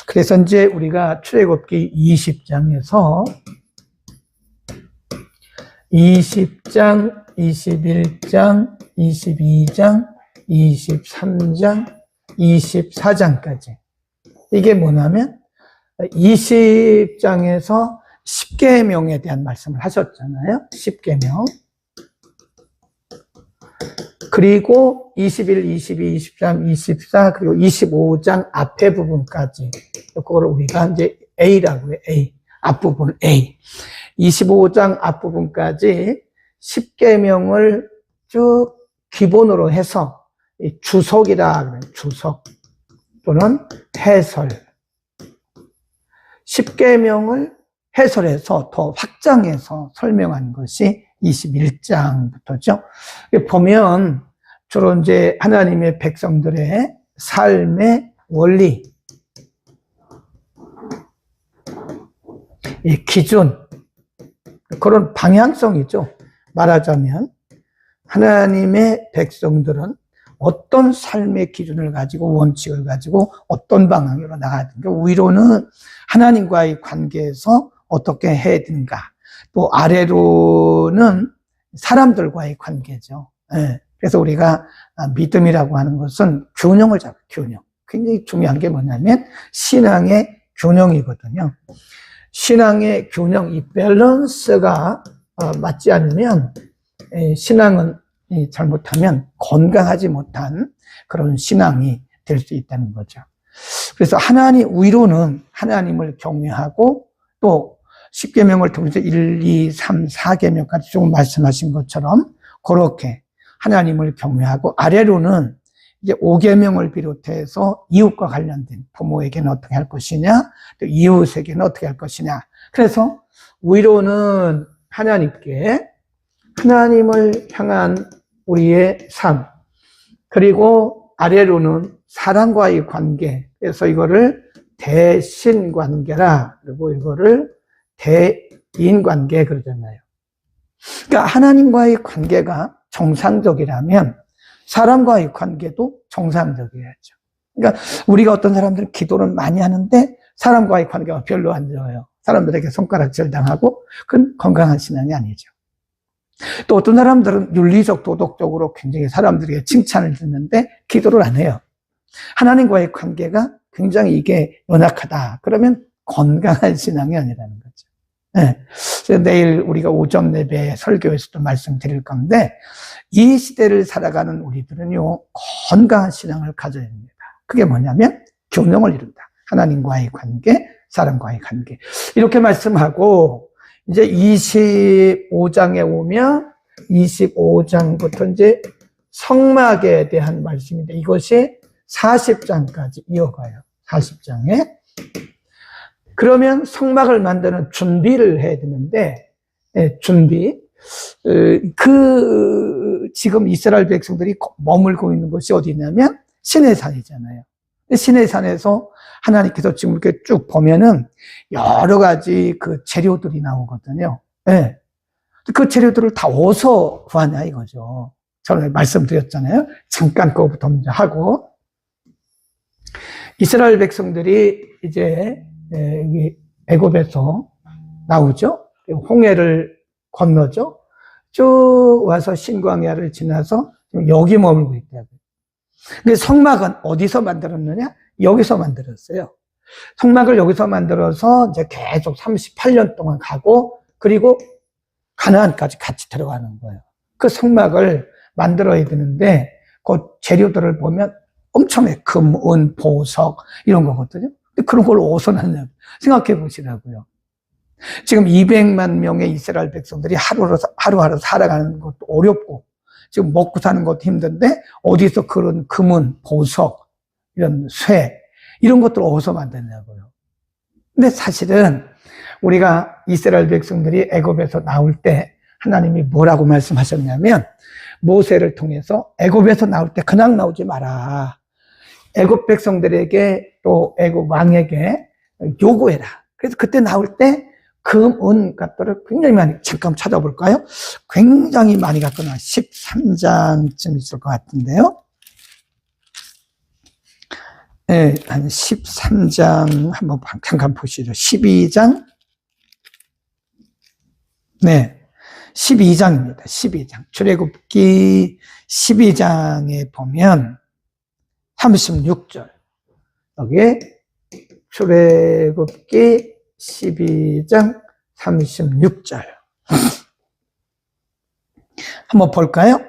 그래서 이제 우리가 출애굽기 20장에서 20장, 21장, 22장, 23장, 24장까지. 이게 뭐냐면 20장에서 10계명에 대한 말씀을 하셨잖아요. 10계명. 그리고 21, 22, 23, 24, 그리고 25장 앞에 부분까지. 그걸 우리가 이제 A라고 해요. A. 앞부분 A. 25장 앞부분까지 10계명을 쭉 기본으로 해서 주석이라 그래요. 주석 또는 해설. 10계명을 해설해서 더 확장해서 설명한 것이 21장부터죠. 보면 주로 이제 하나님의 백성들의 삶의 원리, 이 기준, 그런 방향성이죠. 말하자면 하나님의 백성들은 어떤 삶의 기준을 가지고 원칙을 가지고 어떤 방향으로 나가야 되는가. 위로는 하나님과의 관계에서 어떻게 해야 되는가. 또 아래로는 사람들과의 관계죠. 네. 그래서 우리가 믿음이라고 하는 것은 균형을 잡아요. 균형. 굉장히 중요한 게 뭐냐면 신앙의 균형이거든요. 신앙의 균형, 이 밸런스가 맞지 않으면 신앙은 잘못하면 건강하지 못한 그런 신앙이 될 수 있다는 거죠. 그래서 위로는 하나님을 경외하고 또 10계명을 통해서 1, 2, 3, 4계명까지 조금 말씀하신 것처럼 그렇게 하나님을 경외하고 아래로는 이제 5계명을 비롯해서 이웃과 관련된 부모에게는 어떻게 할 것이냐, 또 이웃에게는 어떻게 할 것이냐. 그래서 위로는 하나님을 향한 우리의 삶, 그리고 아래로는 사람과의 관계. 그래서 이거를 대신관계라, 그리고 이거를 대인관계 그러잖아요. 그러니까 하나님과의 관계가 정상적이라면 사람과의 관계도 정상적이어야죠. 그러니까 우리가 어떤 사람들은 기도를 많이 하는데 사람과의 관계가 별로 안 좋아요. 사람들에게 손가락질 당하고 그건 건강한 신앙이 아니죠. 또 어떤 사람들은 윤리적, 도덕적으로 굉장히 사람들에게 칭찬을 듣는데 기도를 안 해요. 하나님과의 관계가 굉장히 이게 연약하다. 그러면 건강한 신앙이 아니라는 거죠. 네. 그래서 내일 우리가 오전 예배 설교에서도 말씀드릴 건데 이 시대를 살아가는 우리들은요, 건강한 신앙을 가져야 합니다. 그게 뭐냐면 균형을 이룬다. 하나님과의 관계, 사람과의 관계. 이렇게 말씀하고 이제 25장에 오면 25장부터 이제 성막에 대한 말씀인데 이것이 40장까지 이어가요. 40장에. 그러면 성막을 만드는 준비를 해야 되는데, 준비. 지금 이스라엘 백성들이 머물고 있는 곳이 어디냐면 시내산이잖아요. 시내산에서 하나님께서 지금 이렇게 쭉 보면은 여러 가지 그 재료들이 나오거든요. 네. 그 재료들을 다 어디서 구하냐 이거죠. 저는 말씀드렸잖아요. 잠깐 그거부터 먼저 하고. 이스라엘 백성들이 이제 애굽에서 나오죠. 홍해를 건너죠. 쭉 와서 신광야를 지나서 여기 머물고 있다고요. 근데 성막은 어디서 만들었느냐? 여기서 만들었어요. 성막을 여기서 만들어서 이제 계속 38년 동안 가고 그리고 가나안까지 같이 들어가는 거예요. 그 성막을 만들어야 되는데 그 재료들을 보면 엄청나게 금, 은, 보석 이런 거거든요. 근데 그런 걸 어디서 났냐 생각해 보시라고요. 지금 200만 명의 이스라엘 백성들이 하루하루 살아가는 것도 어렵고 지금 먹고 사는 것도 힘든데 어디서 그런 금은, 보석, 이런 쇠 이런 것들을 어디서 만드냐고요. 근데 사실은 우리가 이스라엘 백성들이 애굽에서 나올 때 하나님이 뭐라고 말씀하셨냐면 모세를 통해서 애굽에서 나올 때 그냥 나오지 마라. 애굽 백성들에게 또 애굽 왕에게 요구해라. 그래서 그때 나올 때 금, 은 것들을 굉장히 많이 잠깐 찾아볼까요? 굉장히 많이 갖거나 13장쯤 있을 것 같은데요. 예, 한 13장 한번 잠깐 보시죠. 12장. 네. 12장입니다. 12장. 출애굽기 12장에 보면 36절. 여기에 출애굽기 12장 36절. 한번 볼까요?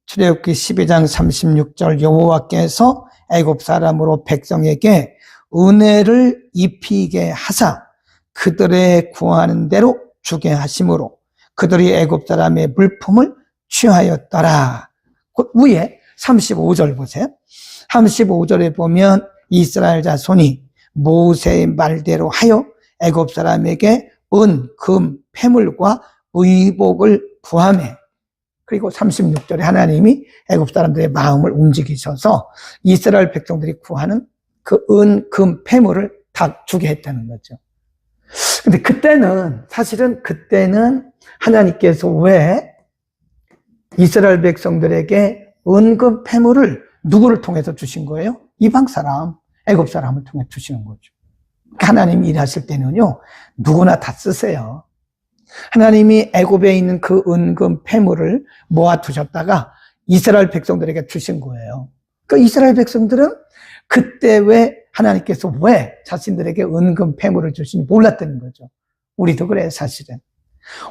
출애굽기 12장 36절. 여호와께서 애굽 사람으로 백성에게 은혜를 입히게 하사 그들의 구하는 대로 주게 하심으로 그들이 애굽 사람의 물품을 취하였더라. 그 위에 35절 보세요. 35절에 보면 이스라엘 자손이 모세의 말대로 하여 애굽 사람에게 은, 금, 패물과 의복을 구하매. 그리고 36절에 하나님이 애굽 사람들의 마음을 움직이셔서 이스라엘 백성들이 구하는 그 은, 금, 패물을 다 주게 했다는 거죠. 근데 사실은 그때는 하나님께서 왜 이스라엘 백성들에게 은, 금, 패물을 누구를 통해서 주신 거예요? 이방 사람, 애굽 사람을 통해 주시는 거죠. 하나님이 일하실 때는요, 누구나 다 쓰세요. 하나님이 애굽에 있는 그 은금 패물을 모아두셨다가 이스라엘 백성들에게 주신 거예요. 그 이스라엘 백성들은 그때 하나님께서 왜 자신들에게 은금 패물을 주시는지 몰랐다는 거죠. 우리도 그래요, 사실은.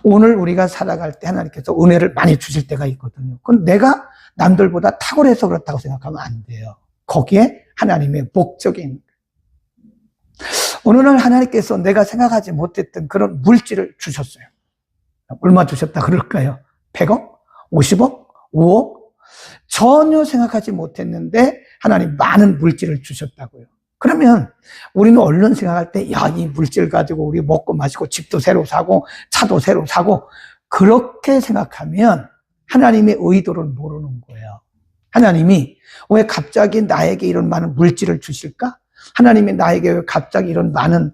오늘 우리가 살아갈 때 하나님께서 은혜를 많이 주실 때가 있거든요. 그건 내가 남들보다 탁월해서 그렇다고 생각하면 안 돼요. 거기에 하나님의 목적이 있는 거예요. 어느 날 하나님께서 내가 생각하지 못했던 그런 물질을 주셨어요. 얼마 주셨다 그럴까요? 100억? 50억? 5억? 전혀 생각하지 못했는데 하나님 많은 물질을 주셨다고요. 그러면 우리는 얼른 생각할 때, 야, 이 물질 가지고 우리 먹고 마시고 집도 새로 사고 차도 새로 사고, 그렇게 생각하면 하나님의 의도를 모르는 거예요. 하나님이 왜 갑자기 나에게 이런 많은 물질을 주실까? 하나님이 나에게 왜 갑자기 이런 많은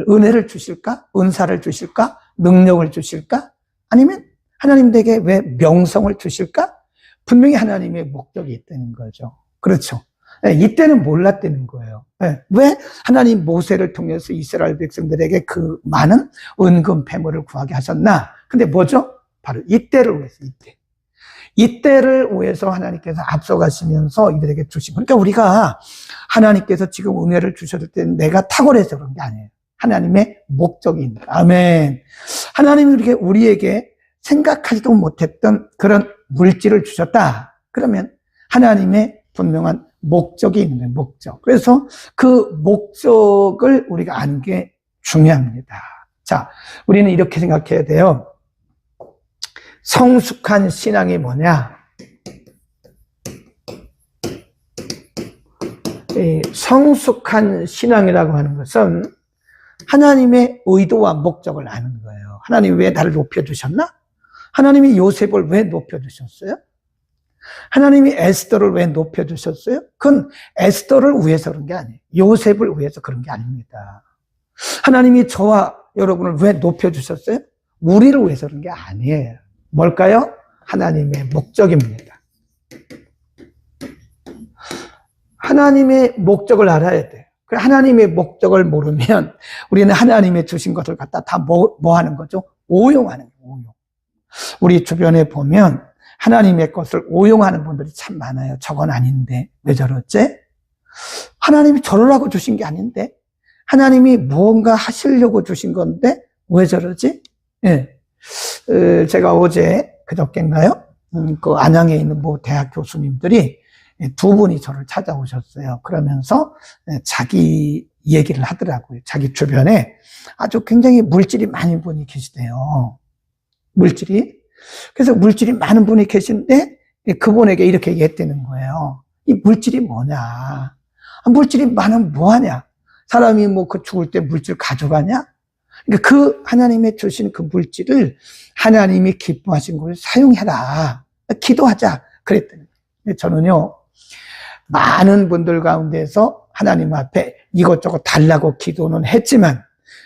은혜를 주실까? 은사를 주실까? 능력을 주실까? 아니면 하나님에게 왜 명성을 주실까? 분명히 하나님의 목적이 있다는 거죠. 그렇죠. 이때는 몰랐다는 거예요. 왜 하나님 모세를 통해서 이스라엘 백성들에게 그 많은 은금 패물을 구하게 하셨나? 근데 뭐죠? 바로 이때를 위해서, 이때를 위해서 하나님께서 앞서가시면서 이들에게 주신 거니까 우리가 하나님께서 지금 은혜를 주셨을 때 내가 탁월해서 그런 게 아니에요. 하나님의 목적이 있는 거예요. 아멘. 하나님이 우리에게 생각하지도 못했던 그런 물질을 주셨다. 그러면 하나님의 분명한 목적이 있는 거예요. 목적. 그래서 그 목적을 우리가 아는 게 중요합니다. 자, 우리는 이렇게 생각해야 돼요. 성숙한 신앙이 뭐냐? 성숙한 신앙이라고 하는 것은 하나님의 의도와 목적을 아는 거예요. 하나님이 왜 나를 높여주셨나? 하나님이 요셉을 왜 높여주셨어요? 하나님이 에스더를 왜 높여주셨어요? 그건 에스더를 위해서 그런 게 아니에요. 요셉을 위해서 그런 게 아닙니다. 하나님이 저와 여러분을 왜 높여주셨어요? 우리를 위해서 그런 게 아니에요. 뭘까요? 하나님의 목적입니다. 하나님의 목적을 알아야 돼요. 하나님의 목적을 모르면 우리는 하나님의 주신 것을 갖다 다 뭐 하는 거죠? 오용하는 거예요. 오용. 우리 주변에 보면 하나님의 것을 오용하는 분들이 참 많아요. 저건 아닌데 왜 저러지? 하나님이 저러라고 주신 게 아닌데, 하나님이 무언가 하시려고 주신 건데 왜 저러지? 예. 제가 어제 그저께인가요? 그 안양에 있는 뭐 대학 교수님들이 두 분이 저를 찾아오셨어요. 그러면서 자기 얘기를 하더라고요. 자기 주변에 아주 굉장히 물질이 많은 분이 계시대요. 물질이. 그래서 물질이 많은 분이 계신데 그분에게 이렇게 얘기했다는 거예요. 이 물질이 뭐냐? 물질이 많으면 뭐하냐? 사람이 뭐 그 죽을 때 물질 가져가냐? 그러니까 그 하나님의 주신 그 물질을 하나님이 기뻐하신 걸 사용해라. 기도하자. 그랬더니 저는요, 많은 분들 가운데서 하나님 앞에 이것저것 달라고 기도는 했지만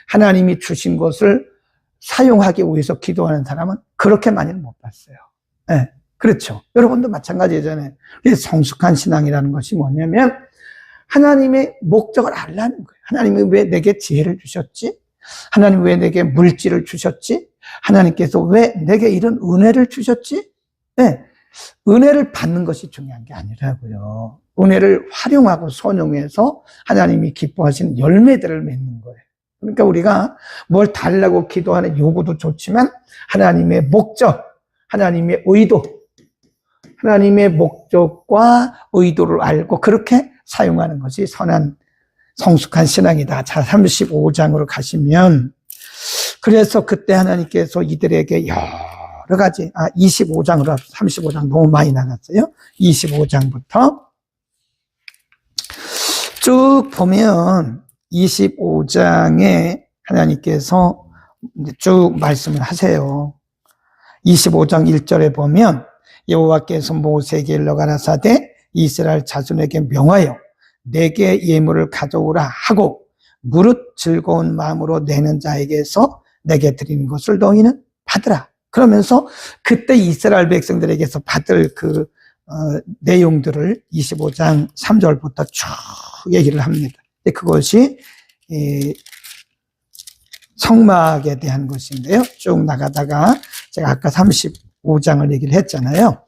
하나님이 주신 것을 사용하기 위해서 기도하는 사람은 그렇게 많이는 못 봤어요. 네, 그렇죠. 여러분도 마찬가지잖아요. 성숙한 신앙이라는 것이 뭐냐면 하나님의 목적을 알라는 거예요. 하나님이 왜 내게 지혜를 주셨지? 하나님 왜 내게 물질을 주셨지? 하나님께서 왜 내게 이런 은혜를 주셨지? 네. 은혜를 받는 것이 중요한 게 아니라고요. 은혜를 활용하고 선용해서 하나님이 기뻐하시는 열매들을 맺는 거예요. 그러니까 우리가 뭘 달라고 기도하는 요구도 좋지만 하나님의 목적, 하나님의 의도, 하나님의 목적과 의도를 알고 그렇게 사용하는 것이 선한 성숙한 신앙이다. 자, 35장으로 가시면 그래서 그때 하나님께서 이들에게 여러 가지 25장으로 35장 너무 많이 나갔어요. 25장부터 쭉 보면 25장에 하나님께서 쭉 말씀을 하세요. 25장 1절에 보면 여호와께서 모세에게 일러 가라사대 이스라엘 자손에게 명하여 내게 예물을 가져오라 하고 무릇 즐거운 마음으로 내는 자에게서 내게 드리는 것을 너희는 받으라. 그러면서 그때 이스라엘 백성들에게서 받을 그 내용들을 25장 3절부터 쭉 얘기를 합니다. 그것이 성막에 대한 것인데요. 쭉 나가다가 제가 아까 35장을 얘기를 했잖아요.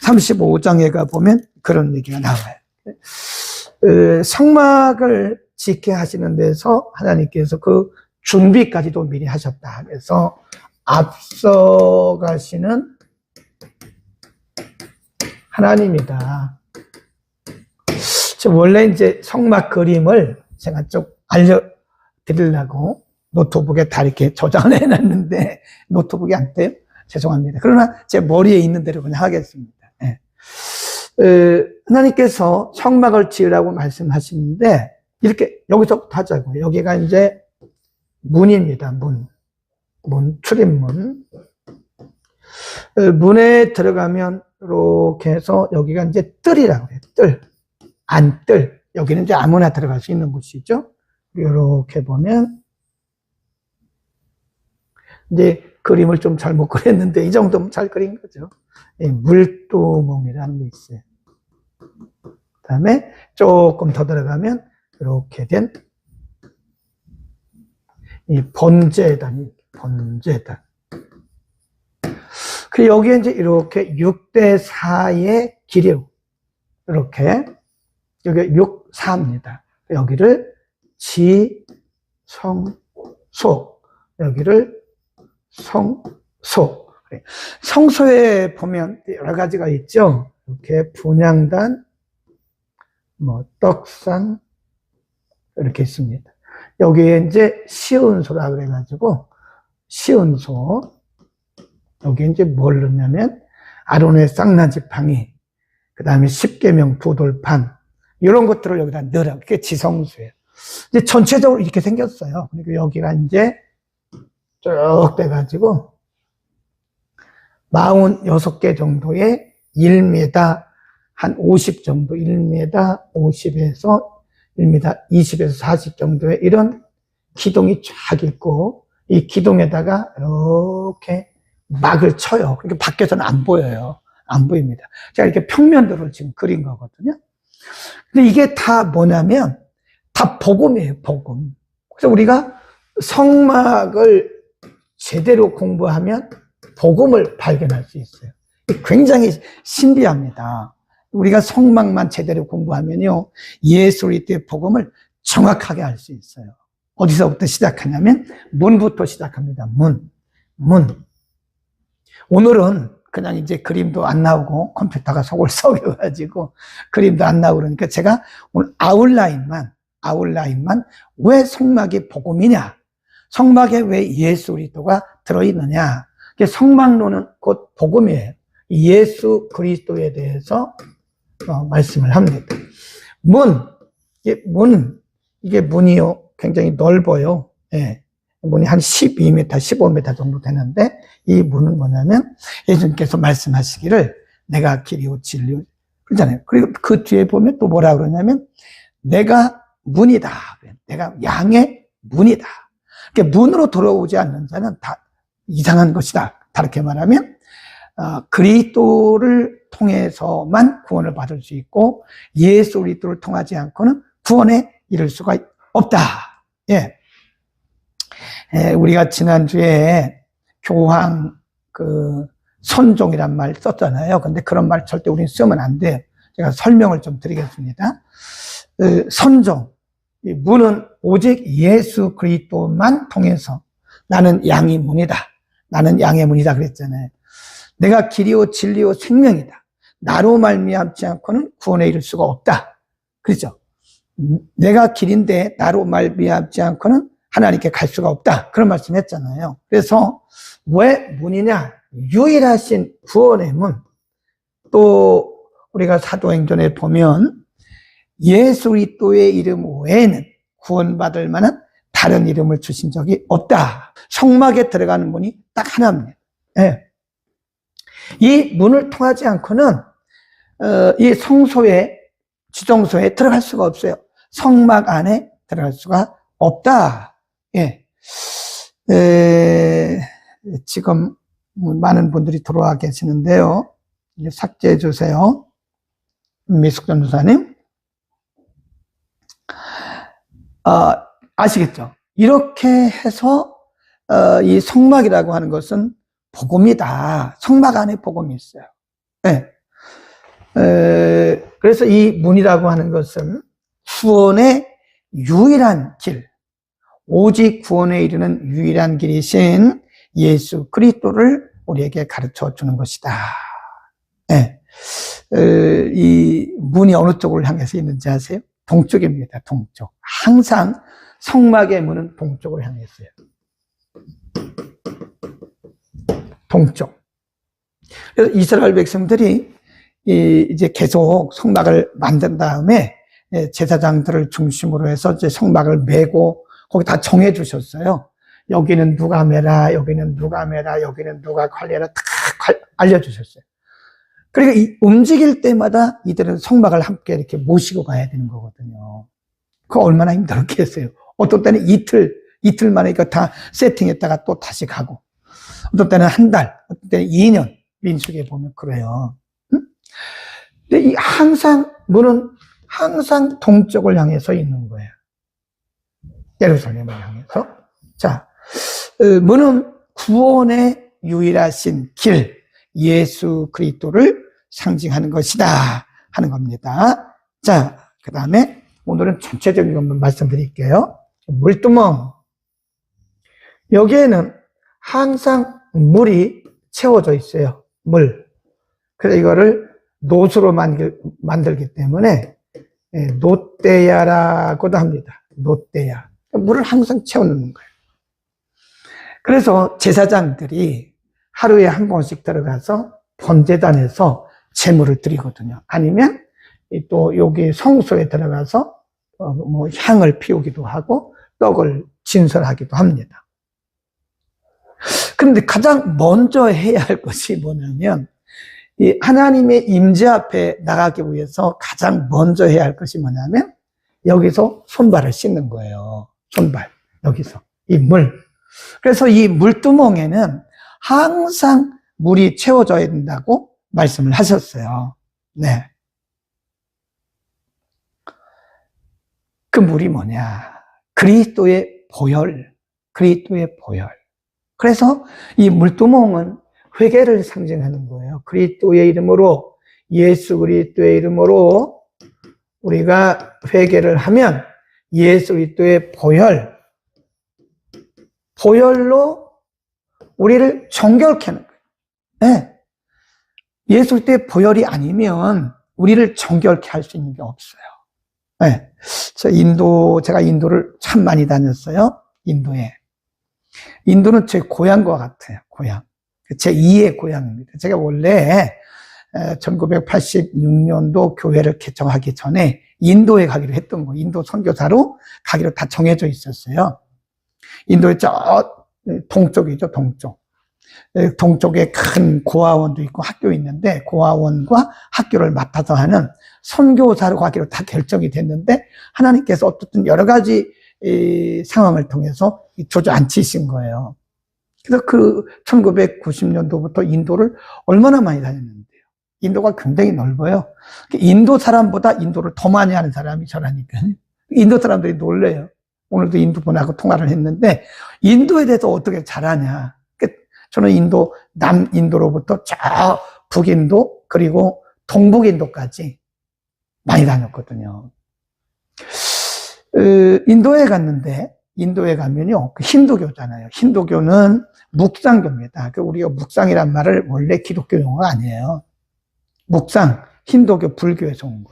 35장에 가보면 그런 얘기가 나와요. 성막을 짓게 하시는 데서 하나님께서 그 준비까지도 미리 하셨다. 그래서 앞서가시는 하나님이다. 원래 이제 성막 그림을 제가 좀 알려드리려고 노트북에 다 이렇게 저장을 해놨는데 노트북이 안 돼요? 죄송합니다. 그러나 제 머리에 있는 대로 그냥 하겠습니다. 네. 하나님께서 성막을 지으라고 말씀하시는데 이렇게 여기서부터 하자고요. 여기가 이제 문입니다. 문, 출입문. 문에 들어가면 이렇게 해서 여기가 이제 뜰이라고 해요. 뜰, 안뜰. 여기는 이제 아무나 들어갈 수 있는 곳이죠. 이렇게 보면 이제 그림을 좀 잘못 그렸는데 이 정도면 잘 그린 거죠. 물두멍이라는 게 있어요. 그 다음에 조금 더 들어가면 이렇게 된 이 번제단이 번제단. 그 여기에 이제 이렇게 6대4의 길이요. 이렇게 여기 6,4입니다. 여기를 지, 성, 소. 여기를 성소. 성소에 보면 여러 가지가 있죠. 이렇게 분향단, 떡상, 이렇게 있습니다. 여기에 이제 시은소라 그래가지고, 시은소. 여기 이제 뭘 넣냐면, 아론의 쌍나지팡이, 그 다음에 십계명 두돌판, 이런 것들을 여기다 넣으라. 그게 지성소예요. 이제 전체적으로 이렇게 생겼어요. 그러니까 여기가 이제 쭉 돼가지고 46개 정도의 1m 한 50 정도, 1m 50에서 1m 20에서 40 정도의 이런 기둥이 쫙 있고 이 기둥에다가 이렇게 막을 쳐요. 그러니까 밖에서는 안 보여요. 안 보입니다. 제가 이렇게 평면도를 지금 그린 거거든요. 근데 이게 다 뭐냐면 다 복음이에요, 복음. 그래서 우리가 성막을 제대로 공부하면 복음을 발견할 수 있어요. 굉장히 신비합니다. 우리가 성막만 제대로 공부하면요, 예수 그리스도의 복음을 정확하게 알 수 있어요. 어디서부터 시작하냐면 문부터 시작합니다. 문. 오늘은 그냥 이제 그림도 안 나오고 컴퓨터가 속을 썩여가지고 그림도 안 나오고 그러니까 제가 오늘 아웃라인만 왜 성막이 복음이냐? 성막에 왜 예수 그리스도가 들어있느냐? 성막론은 곧 복음이에요. 예수 그리스도에 대해서 말씀을 합니다. 이게 문이요. 굉장히 넓어요. 예. 문이 한 12m, 15m 정도 되는데 이 문은 뭐냐면 예수님께서 말씀하시기를 내가 길이요 진리요 그러잖아요. 그리고 그 뒤에 보면 또 뭐라 그러냐면 내가 문이다. 내가 양의 문이다. 그러니까 문으로 들어오지 않는 자는 다 이상한 것이다. 다르게 말하면 그리스도를 통해서만 구원을 받을 수 있고 예수 그리스도를 통하지 않고는 구원에 이를 수가 없다. 예. 우리가 지난주에 교황 선종이란 말 썼잖아요. 근데 그런 말 절대 우리는 쓰면 안 돼요. 제가 설명을 좀 드리겠습니다. 선종, 문은 오직 예수 그리스도만 통해서 나는 양의 문이다. 나는 양의 문이다 그랬잖아요. 내가 길이요 진리요 생명이다. 나로 말미암지 않고는 구원에 이를 수가 없다. 그렇죠? 내가 길인데 나로 말미암지 않고는 하나님께 갈 수가 없다. 그런 말씀 했잖아요. 그래서 왜 문이냐? 유일하신 구원의 문. 또 우리가 사도행전에 보면 예수 그리스도의 이름 외에는 구원받을 만한 다른 이름을 주신 적이 없다. 성막에 들어가는 문이 딱 하나입니다. 네. 이 문을 통하지 않고는 이 성소에, 지정소에 들어갈 수가 없어요. 성막 안에 들어갈 수가 없다. 예. 지금 많은 분들이 들어와 계시는데요. 삭제해 주세요. 미숙 전도사님. 아시겠죠? 이렇게 해서 이 성막이라고 하는 것은 복음이다. 성막 안에 복음이 있어요. 네. 그래서 이 문이라고 하는 것은 구원의 유일한 길, 오직 구원에 이르는 유일한 길이신 예수 그리스도를 우리에게 가르쳐 주는 것이다. 네. 이 문이 어느 쪽을 향해서 있는지 아세요? 동쪽입니다. 동쪽. 항상 성막의 문은 동쪽으로 향해 있어요. 동쪽. 그래서 이스라엘 백성들이 이제 계속 성막을 만든 다음에 제사장들을 중심으로 해서 이제 성막을 메고 거기 다 정해 주셨어요. 여기는 누가 메라, 여기는 누가 메라, 여기는 누가 관리해라 다 알려주셨어요. 그리고 움직일 때마다 이들은 성막을 함께 이렇게 모시고 가야 되는 거거든요. 그거 얼마나 힘들었겠어요. 어떤 때는 이틀 만에 이거 다 세팅했다가 또 다시 가고, 어떤 때는 한 달, 어떤 때는 2년, 민수기에 보면 그래요. 응? 근데 이 문은 항상 동쪽을 향해서 있는 거예요. 예루살렘을 향해서. 자, 문은 구원의 유일하신 길, 예수 그리스도를 상징하는 것이다 하는 겁니다. 자, 그 다음에 오늘은 전체적인 것만 말씀드릴게요. 물두멍. 여기에는 항상 물이 채워져 있어요. 물. 그래서 이거를 놋으로 만들기 때문에 놋대야라고도 합니다. 놋대야. 물을 항상 채워놓는 거예요. 그래서 제사장들이 하루에 한 번씩 들어가서 번제단에서 제물을 드리거든요. 아니면 또 여기 성소에 들어가서 뭐 향을 피우기도 하고 떡을 진설하기도 합니다. 그런데 가장 먼저 해야 할 것이 뭐냐면 이 하나님의 임재 앞에 나가기 위해서 가장 먼저 해야 할 것이 뭐냐면 여기서 손발을 씻는 거예요. 손발. 여기서. 이 물. 그래서 이 물두멍에는 항상 물이 채워져야 된다고 말씀을 하셨어요. 네. 그 물이 뭐냐? 그리스도의 보혈. 그리스도의 보혈. 그래서 이 물두멍은 회개를 상징하는 거예요. 그리스도의 이름으로, 예수 그리스도의 이름으로 우리가 회개를 하면 예수 그리스도의 보혈로 우리를 정결케 하는 거예요. 네. 예수 그리스도의 보혈이 아니면 우리를 정결케 할 수 있는 게 없어요. 네. 제가 인도를 참 많이 다녔어요. 인도는 제 고향과 같아요. 고향. 제 2의 고향입니다. 제가 원래 1986년도 교회를 개척하기 전에 인도에 가기로 했던 거예요. 인도 선교사로 가기로 다 정해져 있었어요. 인도의 저 동쪽이죠, 동쪽. 동쪽에 큰 고아원도 있고 학교 있는데 고아원과 학교를 맡아서 하는 선교사로 가기로 다 결정이 됐는데 하나님께서 어떻든 여러 가지 상황을 통해서 주저앉히신 거예요. 그래서 1990년도부터 인도를 얼마나 많이 다녔는데요. 인도가 굉장히 넓어요. 인도 사람보다 인도를 더 많이 하는 사람이 저라니까요. 인도 사람들이 놀래요. 오늘도 인도 분하고 통화를 했는데 인도에 대해서 어떻게 잘하냐. 저는 남인도로부터 저 북인도 그리고 동북인도까지 많이 다녔거든요. 인도에 갔는데 인도에 가면요, 힌두교잖아요. 힌두교는 묵상교입니다. 우리가 묵상이란 말을 원래 기독교 용어가 아니에요. 묵상, 힌두교, 불교에서 온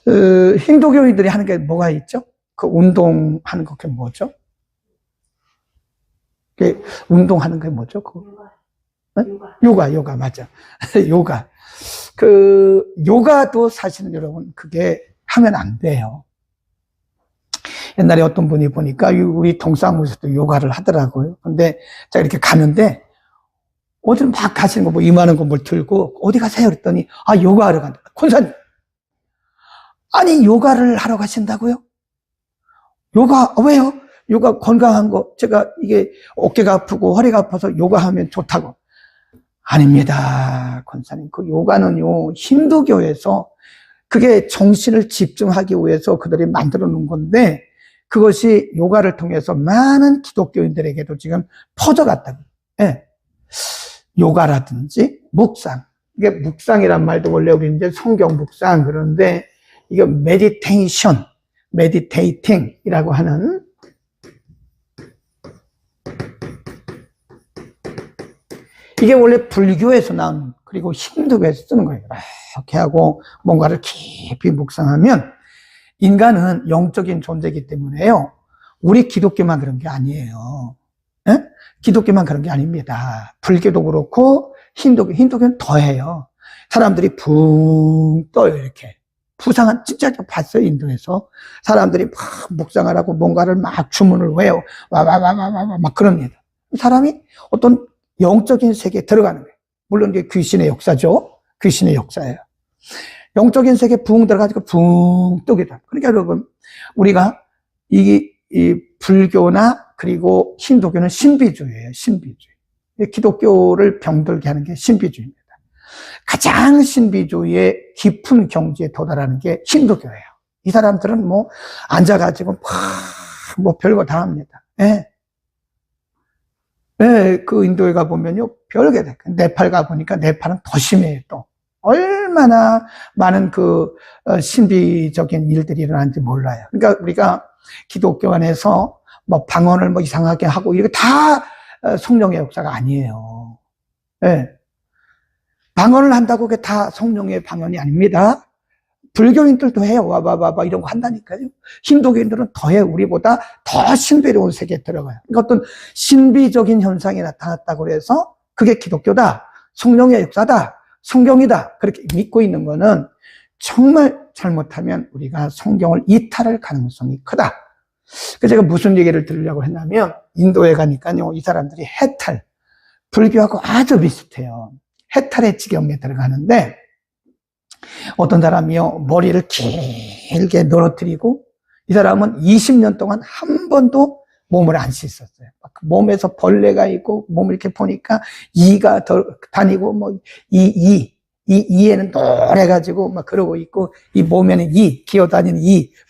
거예요. 힌두교인들이 하는 게 뭐가 있죠? 그 운동하는 거, 그게 뭐죠? 운동하는 게 뭐죠? 요가, 맞아. 요가. 요가도 사실은 여러분, 그게 하면 안 돼요. 옛날에 어떤 분이 보니까 우리 동사무소도 요가를 하더라고요. 근데 제가 이렇게 가는데 어디 막 가시는 거 뭐 이만한 거 뭘 들고 어디 가세요? 그랬더니 요가하러 간다. 권사님. 아니 요가를 하러 가신다고요? 요가 왜요? 요가 건강한 거 제가 이게 어깨가 아프고 허리가 아파서 요가하면 좋다고. 아닙니다. 권사님. 그 요가는요 힌두교에서 그게 정신을 집중하기 위해서 그들이 만들어 놓은 건데 그것이 요가를 통해서 많은 기독교인들에게도 지금 퍼져갔다고. 예. 요가라든지 묵상. 이게 묵상이란 말도 원래 우리 이제 성경 묵상 그러는데 이거 메디테이션, 메디테이팅이라고 하는 이게 원래 불교에서 나온 그리고 힌두교에서 쓰는 거예요. 이렇게 하고 뭔가를 깊이 묵상하면 인간은 영적인 존재이기 때문에요. 우리 기독교만 그런 게 아니에요. 예? 기독교만 그런 게 아닙니다. 불교도 그렇고 힌두교는 더해요. 사람들이 붕 떠요 이렇게. 부상한 진짜 봤어요 인도에서. 사람들이 막 묵상을 하고 뭔가를 막 주문을 외워 막 그럽니다. 사람이 어떤 영적인 세계에 들어가는 거예요. 물론 이게 귀신의 역사죠. 귀신의 역사예요. 영적인 세계에 붕 들어가지고 붕 뜨게 됩니다. 그러니까 여러분 우리가 이 불교나 그리고 힌두교는 신비주의예요. 신비주의. 기독교를 병들게 하는 게 신비주의입니다. 가장 신비주의의 깊은 경지에 도달하는 게 힌두교예요. 이 사람들은 뭐 앉아가지고 뭐 별거 다 합니다. 예. 예, 그 인도에 가보면요, 별게 돼. 네팔 가보니까 네팔은 더 심해요, 또. 얼마나 많은 신비적인 일들이 일어나는지 몰라요. 그러니까 우리가 기독교 안에서 뭐 방언을 뭐 이상하게 하고 이게 다 성령의 역사가 아니에요. 예. 방언을 한다고 그게 다 성령의 방언이 아닙니다. 불교인들도 해요. 와바바바 이런 거 한다니까요. 힌두교인들은 더해 우리보다 더 신비로운 세계에 들어가요. 그러니까 어떤 신비적인 현상이 나타났다고 해서 그게 기독교다, 성령의 역사다, 성경이다 그렇게 믿고 있는 거는 정말 잘못하면 우리가 성경을 이탈할 가능성이 크다. 그래서 제가 무슨 얘기를 들으려고 했냐면 인도에 가니까요 이 사람들이 해탈, 불교하고 아주 비슷해요. 해탈의 지경에 들어가는데 어떤 사람이요 머리를 길게 늘어뜨리고 이 사람은 20년 동안 한 번도 몸을 안 씻었어요. 몸에서 벌레가 있고 몸을 이렇게 보니까 이가 다니고 뭐 이에는 노래가지고 막 그러고 있고 이 몸에는 기어다니는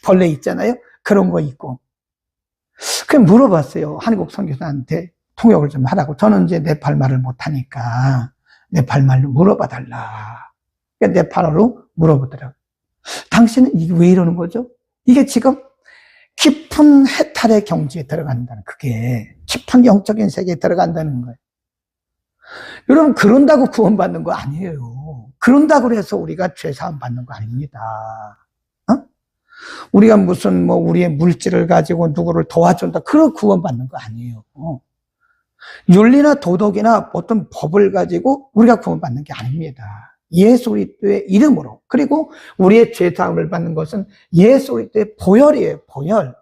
벌레 있잖아요. 그런 거 있고. 그냥 물어봤어요. 한국 선교사한테 통역을 좀 하라고. 저는 이제 네팔 말을 못하니까 네팔 말로 물어봐 달라. 네팔어로 물어보더라고요. 당신은 이게 왜 이러는 거죠? 이게 지금 깊은 해탈의 경지에 들어간다는, 그게 깊은 영적인 세계에 들어간다는 거예요. 여러분, 그런다고 구원받는 거 아니에요. 그런다고 해서 우리가 죄사함 받는 거 아닙니다. 어? 우리가 무슨 뭐 우리의 물질을 가지고 누구를 도와준다, 그런 구원받는 거 아니에요. 윤리나 도덕이나 어떤 법을 가지고 우리가 구원받는 게 아닙니다. 예수 그리스도의 이름으로, 그리고 우리의 죄사함을 받는 것은 예수 그리스도의 보혈이에요. 보혈.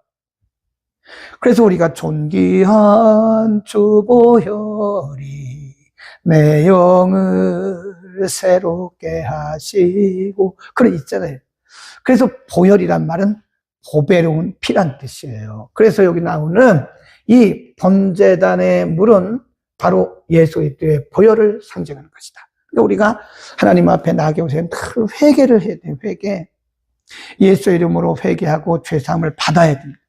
그래서 우리가 존귀한 주 보혈이 내 영을 새롭게 하시고 그런 있잖아요. 그래서 보혈이란 말은 보배로운 피란 뜻이에요. 그래서 여기 나오는 이 번제단의 물은 바로 예수 그리스도의 보혈을 상징하는 것이다. 그러니까 우리가 하나님 앞에 나아가기 위해서 늘 회개를 해야 돼요. 회개. 예수 이름으로 회개하고 죄사함을 받아야 됩니다.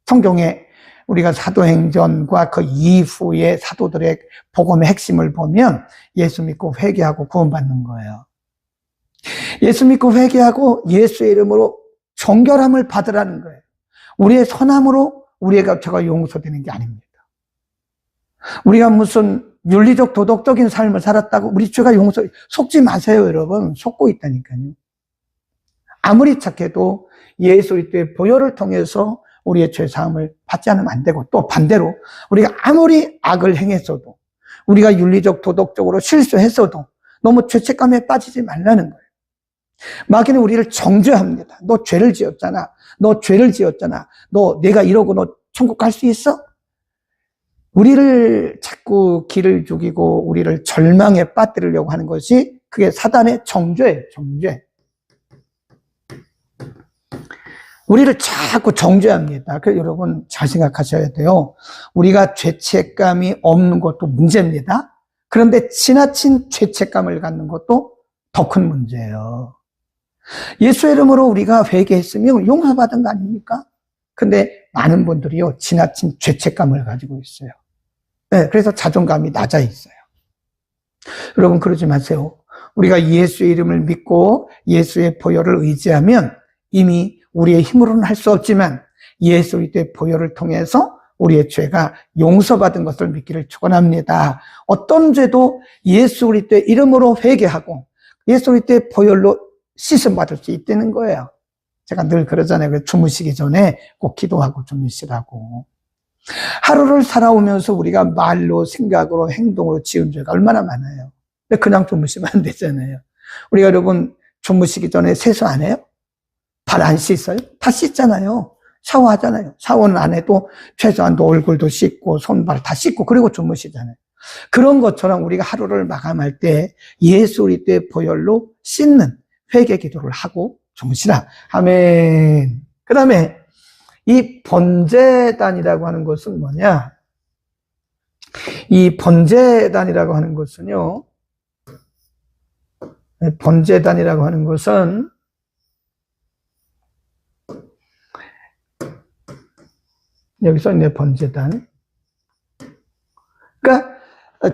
성경에 우리가 사도행전과 그 이후의 사도들의 복음의 핵심을 보면 예수 믿고 회개하고 구원받는 거예요. 예수 믿고 회개하고 예수의 이름으로 정결함을 받으라는 거예요. 우리의 선함으로 우리의 죄가 용서되는 게 아닙니다. 우리가 무슨 윤리적 도덕적인 삶을 살았다고 우리 죄가 속지 마세요, 여러분. 속고 있다니까요. 아무리 착해도 예수 그리스도의 보혈을 통해서 우리의 죄 사함을 받지 않으면 안 되고, 또 반대로 우리가 아무리 악을 행했어도, 우리가 윤리적 도덕적으로 실수했어도 너무 죄책감에 빠지지 말라는 거예요. 마귀는 우리를 정죄합니다. 너 죄를 지었잖아. 너 죄를 지었잖아. 너 내가 이러고 너 천국 갈 수 있어? 우리를 자꾸 기를 죽이고 우리를 절망에 빠뜨리려고 하는 것이 그게 사단의 정죄예요. 정죄. 우리를 자꾸 정죄합니다. 그래서 여러분 잘 생각하셔야 돼요. 우리가 죄책감이 없는 것도 문제입니다. 그런데 지나친 죄책감을 갖는 것도 더 큰 문제예요. 예수 이름으로 우리가 회개했으면 용서받은 거 아닙니까? 근데 많은 분들이요, 지나친 죄책감을 가지고 있어요. 네, 그래서 자존감이 낮아 있어요. 여러분 그러지 마세요. 우리가 예수의 이름을 믿고 예수의 보혈을 의지하면 이미 우리의 힘으로는 할 수 없지만 예수 그리스도의 보혈을 통해서 우리의 죄가 용서받은 것을 믿기를 축원합니다. 어떤 죄도 예수 그리스도의 이름으로 회개하고 예수 그리스도의 보혈로 씻음 받을 수 있다는 거예요. 제가 늘 그러잖아요. 주무시기 전에 꼭 기도하고 주무시라고. 하루를 살아오면서 우리가 말로, 생각으로, 행동으로 지은 죄가 얼마나 많아요. 근데 그냥 주무시면 안 되잖아요. 우리가 여러분 주무시기 전에 세수 안 해요? 발 안 씻어요? 다 씻잖아요. 샤워하잖아요. 샤워는 안 해도 최소한 얼굴도 씻고 손발 다 씻고 그리고 주무시잖아요. 그런 것처럼 우리가 하루를 마감할 때 예수 그리스도의 보혈로 씻는 회개 기도를 하고 주무시라. 아멘. 그 다음에 이 번제단이라고 하는 것은 뭐냐? 이 번제단이라고 하는 것은요, 번제단이라고 하는 것은 여기서 있네, 번제단. 그러니까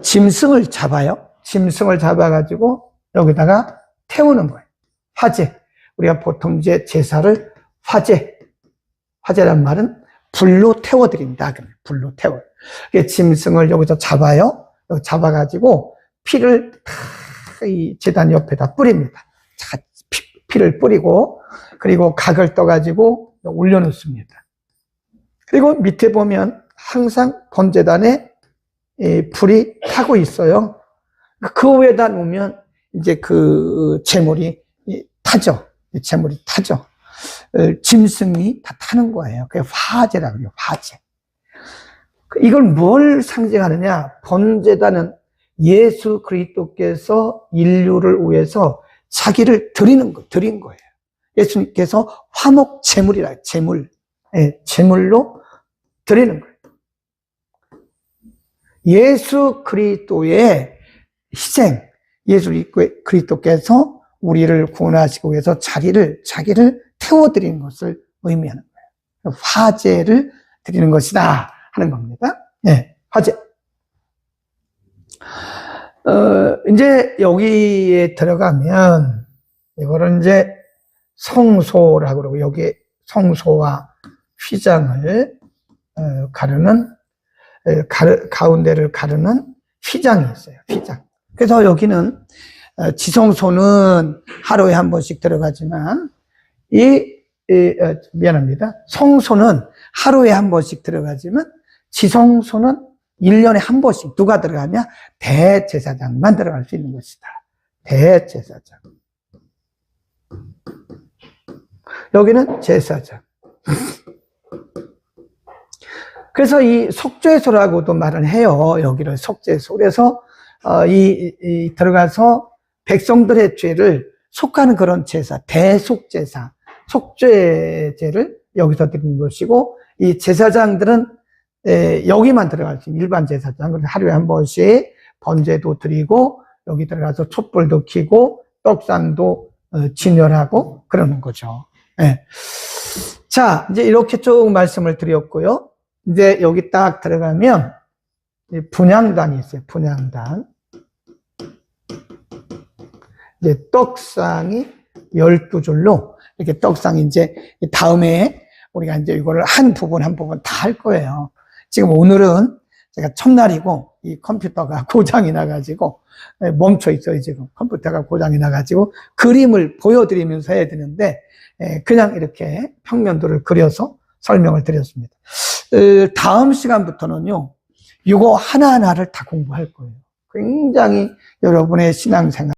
짐승을 잡아요. 짐승을 잡아가지고 여기다가 태우는 거예요. 화제. 우리가 보통 이제 제사를 화제란 말은 불로 태워드립니다. 불로 태워요. 짐승을 여기서 잡아요. 여기 잡아가지고 피를 이 제단 옆에다 뿌립니다. 피를 뿌리고, 그리고 각을 떠가지고 올려놓습니다. 그리고 밑에 보면 항상 번제단에 불이 타고 있어요. 그 위에다 놓으면 이제 그 제물이 타죠. 제물이 타죠. 짐승이 다 타는 거예요. 그게 화제라고 해요. 화제. 이걸 뭘 상징하느냐? 번제단은 예수 그리스도께서 인류를 위해서 자기를 드린 거예요. 예수님께서 화목 제물이라, 제물로 드리는 거예요. 예수 그리스도의 희생, 예수 그리스도께서 우리를 구원하시기 위해서 자기를 태워드리는 것을 의미하는 거예요. 화제를 드리는 것이다 하는 겁니다. 네, 화제. 이제 여기에 들어가면 이거를 이제 성소라고 그러고, 여기 성소와 휘장을 가르는, 가운데를 가르는 휘장이 있어요. 휘장. 그래서 여기는 지성소는 하루에 한 번씩 들어가지만 미안합니다. 성소는 하루에 한 번씩 들어가지만 지성소는 1년에 한 번씩. 누가 들어가냐? 대제사장만 들어갈 수 있는 것이다. 대제사장. 여기는 제사장. 그래서 이 속죄소라고도 말을 해요. 여기를 속죄소. 그래서 들어가서 백성들의 죄를 속하는 그런 제사, 대속제사, 속죄제를 여기서 드리는 것이고, 이 제사장들은 여기만 들어갈 수 있는 일반 제사장. 그래서 하루에 한 번씩 번제도 드리고, 여기 들어가서 촛불도 켜고, 떡상도 진열하고 그러는 거죠. 예. 자, 이제 이렇게 쭉 말씀을 드렸고요. 이제 여기 딱 들어가면 분향단이 있어요. 분향단. 이제 떡상이 12줄로 이렇게 떡상이 이제 다음에 우리가 이제 이거를 한 부분 한 부분 다 할 거예요. 지금 오늘은 제가 첫날이고 이 컴퓨터가 고장이 나가지고 멈춰 있어요. 지금 컴퓨터가 고장이 나가지고 그림을 보여드리면서 해야 되는데 그냥 이렇게 평면도를 그려서 설명을 드렸습니다. 다음 시간부터는요, 이거 하나하나를 다 공부할 거예요. 굉장히 여러분의 신앙생활